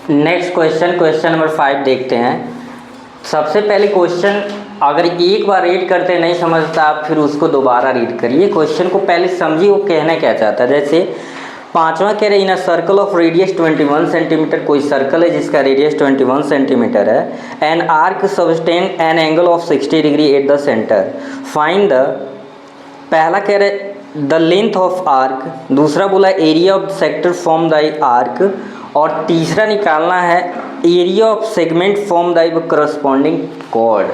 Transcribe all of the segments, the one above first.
Next question number 5 देखते हैं। सबसे पहले क्वेश्चन अगर एक बार रीड करते नहीं समझता आप फिर उसको दोबारा रीड करिए। क्वेश्चन को पहले समझिए वो कहना क्या चाहता है। जैसे पांचवा कह रहे in a circle of radius 21 centimetre, कोई सर्कल है जिसका रेडियस 21 सेंटीमीटर है। An arc sustain an angle of 60 degree at the centre, find the, पहला कह रहे द लेंथ ऑफ आर्क, दूसरा बोला area of sector form the arc, और तीसरा निकालना है area of segment form the corresponding chord.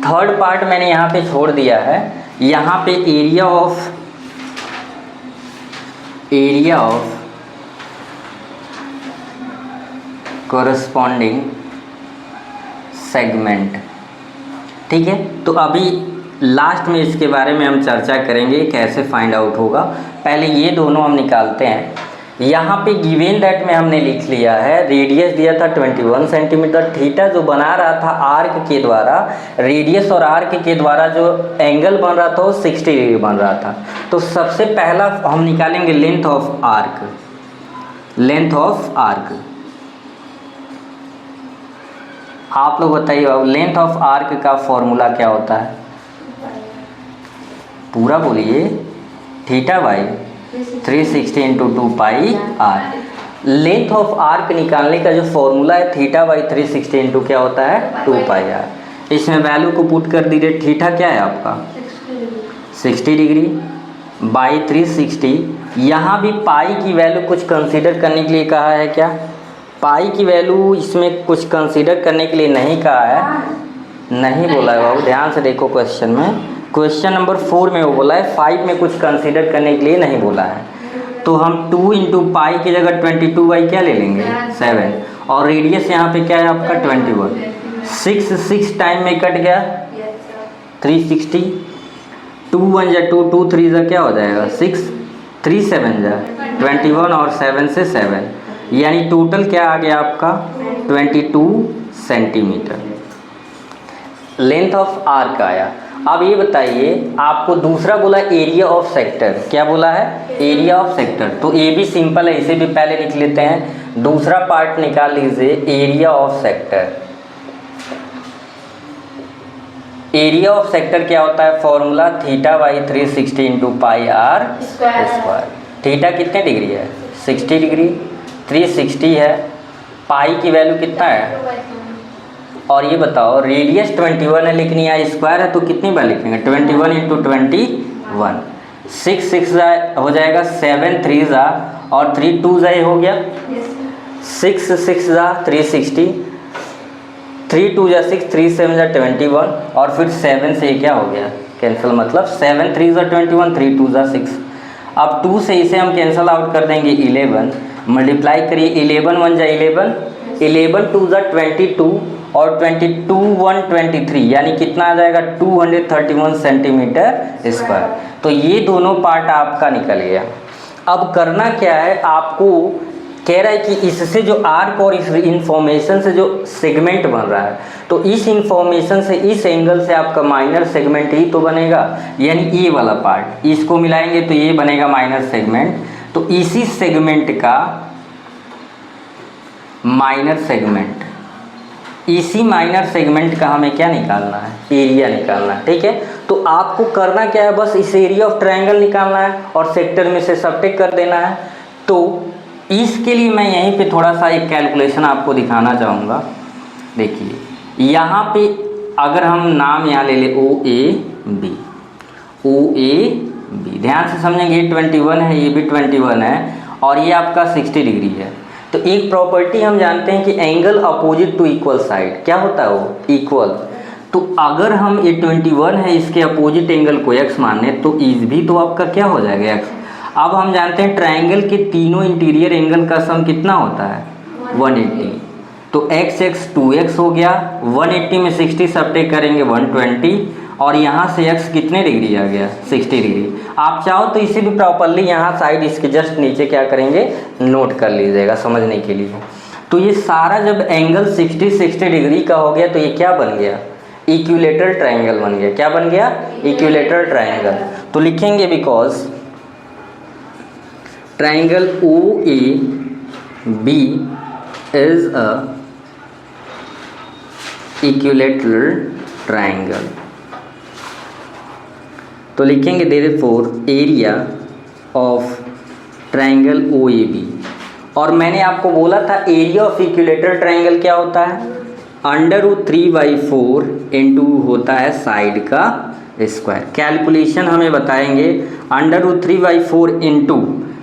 Third part मैंने यहाँ पे छोड़ दिया है। यहाँ पे एरिया ऑफ करस्पॉन्डिंग सेगमेंट, ठीक है। तो अभी लास्ट में इसके बारे में हम चर्चा करेंगे कैसे फाइंड आउट होगा। पहले ये दोनों हम निकालते हैं। यहाँ पे गिवन दैट में हमने लिख लिया है रेडियस दिया था 21 सेंटीमीटर, थीटा जो बना रहा था आर्क के द्वारा, रेडियस और आर्क के द्वारा जो एंगल बन रहा था वो 60 डिग्री बन रहा था। तो सबसे पहला हम निकालेंगे लेंथ ऑफ आर्क। आप लोग बताइए लेंथ ऑफ आर्क का फॉर्मूला क्या होता है, पूरा बोलिए। Theta by 360 into 2 pi r. Length of arc निकालने का जो फॉर्मूला है थीटा बाई 360 इंटू क्या होता है 2 पाई आर। इसमें वैल्यू को पुट कर दीजिए। थीटा क्या है आपका 60 डिग्री बाई 360। यहाँ भी पाई की वैल्यू कुछ कंसीडर करने के लिए कहा है क्या, पाई की वैल्यू इसमें कुछ कंसीडर करने के लिए नहीं कहा है, नहीं बोला है बाबू, ध्यान से देखो क्वेश्चन में। क्वेश्चन नंबर 4 में वो बोला है, 5 में कुछ कंसीडर करने के लिए नहीं बोला है। तो हम 2 इंटू पाई की जगह 22 बाई क्या ले लेंगे 7, और रेडियस यहाँ पे क्या है आपका 21। 6 टाइम में कट गया 360, 2 1 जा 2, 2 3 जा क्या हो जाएगा 6, 3 7 जा 21 और 7 से 7, यानी टोटल क्या आ गया आपका 22 सेंटीमीटर लेंथ ऑफ आर्क आया। अब ये बताइए आपको दूसरा बोला एरिया ऑफ सेक्टर, क्या बोला है एरिया ऑफ सेक्टर। तो ये भी सिंपल है, इसे भी पहले लिख लेते हैं। दूसरा पार्ट निकाल लीजिए area of sector. Area of sector क्या होता है formula theta by 360 into pi r square. थीटा कितने डिग्री है 60 डिग्री, 360 है, पाई की वैल्यू कितना है, और ये बताओ रेडियस 21 है लेकिन यहाँ स्क्वायर है तो कितनी बार लिखेंगे 21 इंटू 21, 6 हो जाएगा 7 3 जा और 3 2 जा हो गया 6 जा 360, 3 2 जा 6, 3 7 जा 21 और फिर 7 से क्या हो गया कैंसिल, मतलब 7 3 जा 21, 3 2 जा 6। अब 2 से इसे हम कैंसिल आउट कर देंगे 11, मल्टीप्लाई करिए 11 1 जा 11, 11 2 जा 22 और 22 1 23, यानी कितना आ जाएगा 231 सेंटीमीटर स्क्वायर। तो ये दोनों पार्ट आपका निकल गया। अब करना क्या है, आपको कह रहा है कि इससे जो आर्क और इस इंफॉर्मेशन से जो सेगमेंट बन रहा है, तो इस इंफॉर्मेशन से इस एंगल से आपका माइनर सेगमेंट ही तो बनेगा, यानी ये वाला पार्ट इसको मिलाएंगे तो ये बनेगा माइनर सेगमेंट। तो इसी सेगमेंट का माइनर सेगमेंट, इसी माइनर सेगमेंट का हमें क्या निकालना है एरिया निकालना है, ठीक है। तो आपको करना क्या है, बस इस एरिया ऑफ ट्रायंगल निकालना है और सेक्टर में से सबट्रैक्ट कर देना है। तो इसके लिए मैं यहीं पे थोड़ा सा एक कैलकुलेशन आपको दिखाना चाहूँगा। देखिए यहाँ पे अगर हम नाम यहाँ ले ले ओ ए बी, ध्यान से समझेंगे, ये 21 है, ये भी 21 है और ये आपका 60 डिग्री है। तो एक प्रॉपर्टी हम जानते हैं कि angle opposite to equal side क्या होता है वो इक्वल। तो अगर हम ये 21 है इसके अपोजिट एंगल को x माने तो इस भी तो आपका क्या हो जाएगा x। अब हम जानते हैं ट्रायंगल के तीनों इंटीरियर एंगल का सम कितना होता है 180, तो x 2x हो गया, 180 में 60 सबट्रैक्ट करेंगे 120 और यहाँ से x कितने डिग्री आ गया 60 डिग्री। आप चाहो तो इसे भी प्रॉपरली यहाँ साइड इसके जस्ट नीचे क्या करेंगे नोट कर लीजिएगा समझने के लिए। तो ये सारा जब एंगल 60 डिग्री का हो गया तो ये क्या बन गया इक्विलेटरल ट्रायंगल बन गया। क्या बन गया इक्विलेटरल ट्रायंगल। तो लिखेंगे because triangle O A B is a equilateral triangle. तो लिखेंगे therefore area of triangle O A B. और मैंने आपको बोला था एरिया ऑफ इक्विलैटरल ट्रायंगल क्या होता है, √3/4 इंटू होता है साइड का स्क्वायर। कैलकुलेशन हमें बताएंगे √3/4 इंटू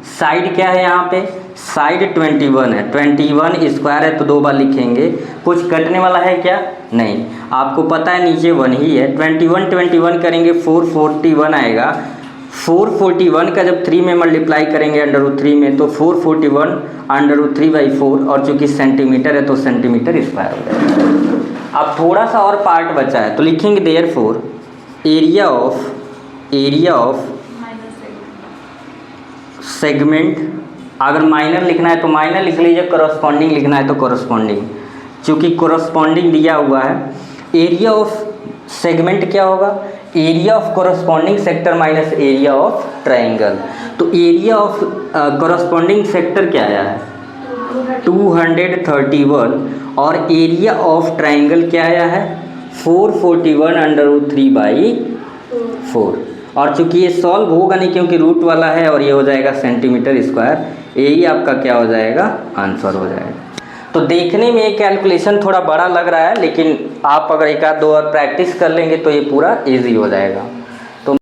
साइड क्या है, यहाँ पे साइड 21 है, 21 स्क्वायर है तो 2 बार लिखेंगे। कुछ कटने वाला है क्या, नहीं, आपको पता है नीचे 1 ही है। 21 करेंगे 441 आएगा। 441 का जब 3 में मल्टीप्लाई करेंगे √3 में तो 441 √3/4, और चूंकि सेंटीमीटर है तो सेंटीमीटर स्क्वायर हो जाएगा। अब थोड़ा सा और पार्ट बचा है तो लिखेंगे देयरफॉर एरिया ऑफ सेगमेंट। अगर माइनर लिखना है तो माइनर लिख लीजिए, कॉरस्पॉन्डिंग लिखना है तो कॉरस्पॉन्डिंग, चूँकि कॉरस्पॉन्डिंग दिया हुआ है। एरिया ऑफ सेगमेंट क्या होगा, area of corresponding sector minus area of triangle. तो एरिया ऑफ कॉरस्पॉन्डिंग सेक्टर क्या आया है 231, और एरिया ऑफ ट्रायंगल क्या आया है 441 √3/4। और चूंकि ये सॉल्व होगा नहीं क्योंकि रूट वाला है, और ये हो जाएगा सेंटीमीटर स्क्वायर, यही आपका क्या हो जाएगा, आंसर हो जाएगा। तो देखने में ये कैलकुलेशन थोड़ा बड़ा लग रहा है, लेकिन आप अगर 1 आध 2 और प्रैक्टिस कर लेंगे तो ये पूरा इजी हो जाएगा।